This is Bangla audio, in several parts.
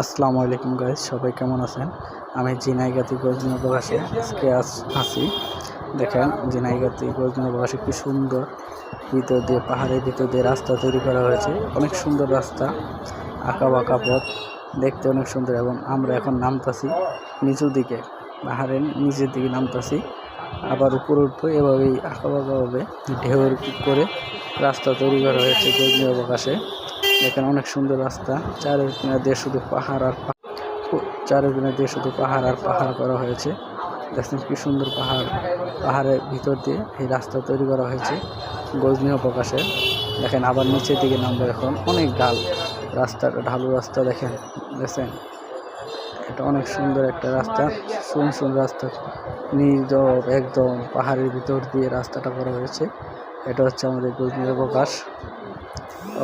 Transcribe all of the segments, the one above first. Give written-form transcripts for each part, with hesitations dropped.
আসসালামু আলাইকুম গাইস, সবাই কেমন আছেন? আমি ঝিনাইগাতি গজনীয় প্রকাশে আজকে আসি। দেখেন ঝিনাইগাতি গজনীয় প্রকাশে কি সুন্দর ভিতর দিয়ে পাহাড়ের ভিতর দিয়ে রাস্তা তৈরি করা হয়েছে। অনেক সুন্দর রাস্তা, আঁকা বাঁকা পথ, দেখতে অনেক সুন্দর। এবং আমরা এখন নামতাছি নিচু দিকে, পাহাড়ের নিচের দিকে নামতাছি, আবার উপরে উঠবো। এভাবেই আঁকা বাঁকাভাবে ঢেউর করে রাস্তা তৈরি করা হয়েছে গজনীয় প্রকাশে। এখানে অনেক সুন্দর রাস্তা, চারিদিকে দিয়ে শুধু পাহাড় আর চারিদিকে দিয়ে শুধু পাহাড় আর পাহাড় করা হয়েছে। দেখছেন কি সুন্দর পাহাড়, পাহাড়ের ভিতর দিয়ে এই রাস্তা তৈরি করা হয়েছে গজনীয় প্রকাশে। দেখেন আবার নিচের দিকে নামবো এখন, অনেক ঢাল, রাস্তাটা ঢালু রাস্তা। দেখছেন এটা অনেক সুন্দর একটা রাস্তা, সুন্দর রাস্তা, নীরব একদম পাহাড়ের ভিতর দিয়ে রাস্তাটা করা হয়েছে। এটা হচ্ছে আমাদের গজনীয়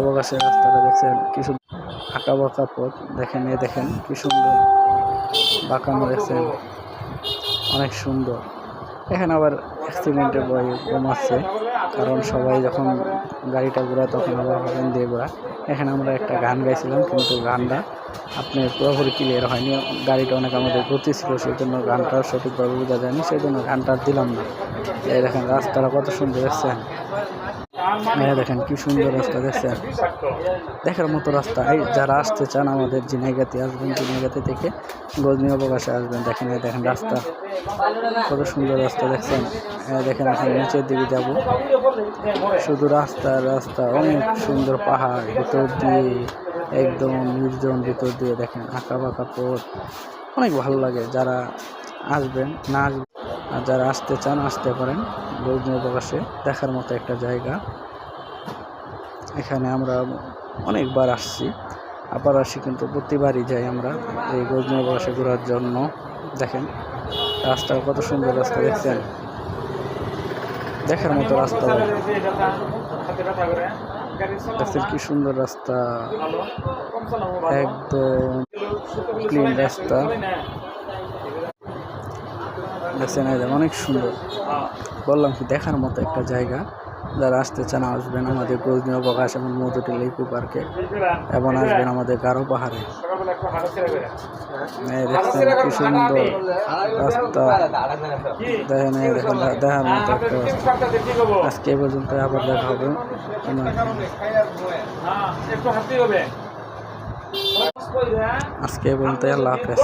অবকাশের রাস্তাটা। দেখছেন কি সুন্দর আঁকা বাঁকা পথ, দেখেন কি সুন্দর বাঁকানো, দেখছেন অনেক সুন্দর। এখানে আবার অ্যাক্সিডেন্টের ভয় কমাচ্ছে, কারণ সবাই যখন গাড়িটা ঘোরায় তখন আবার হর্ন দিয়ে ঘোরায়। এখানে আমরা একটা গান গাইছিলাম, কিন্তু গানটা আপনার পুরোপুরি ক্লিয়ার হয়নি, গাড়িটা অনেক আমাদের গতি ছিল, সেই জন্য গানটা সঠিকভাবে বোঝা যায়নি, সেই জন্য গানটা দিলাম না। এই দেখেন রাস্তাটা কত সুন্দর, দেখছেন দেখেন কি সুন্দর রাস্তা, দেখছেন দেখার মতো রাস্তা। এই যারা আসতে চান আমাদের ঝিনাইগাতি আসবেন, ঝিনাইগাতি থেকে গজনীয় প্রকাশে আসবেন। দেখেন রাস্তা কত সুন্দর রাস্তা, দেখছেন দেখেন এখন নিচের দিকে যাব, শুধু রাস্তা অনেক সুন্দর, পাহাড় ভিতর দিয়ে একদম নির্জন, ভিতর দিয়ে দেখেন আঁকা বাঁকা পথ, অনেক ভালো লাগে। যারা আসবেন না আসবেন, আর যারা আসতে চান আসতে পারেন। গজনীয় প্রকাশে দেখার মতো একটা জায়গা। এখানে আমরা অনেকবার আসছি, আবার আসি, কিন্তু প্রতিবারই যাই আমরা এই গজনীয় প্রকাশে ঘোরার জন্য। দেখেন রাস্তা কত সুন্দর রাস্তা, দেখছেন দেখার মতো রাস্তা, দেখছেন কি সুন্দর রাস্তা, একদম ক্লিন রাস্তা। দেখছেন অনেক সুন্দর, বললাম কি দেখার মতো একটা জায়গা। যারা আসতে চান আসবেন আমাদের গজনীয় প্রকাশ এবং মধুটিল ইকো পার্কে, এবং আসবেন আমাদের গারো পাহাড়ে। দেখছেন কি সুন্দর রাস্তা, দেখার মতো একটা রাস্তা। আজকে এ পর্যন্ত, আবার দেখা হবে। আজকে এ পর্যন্ত, আল্লাহ হাফেজ।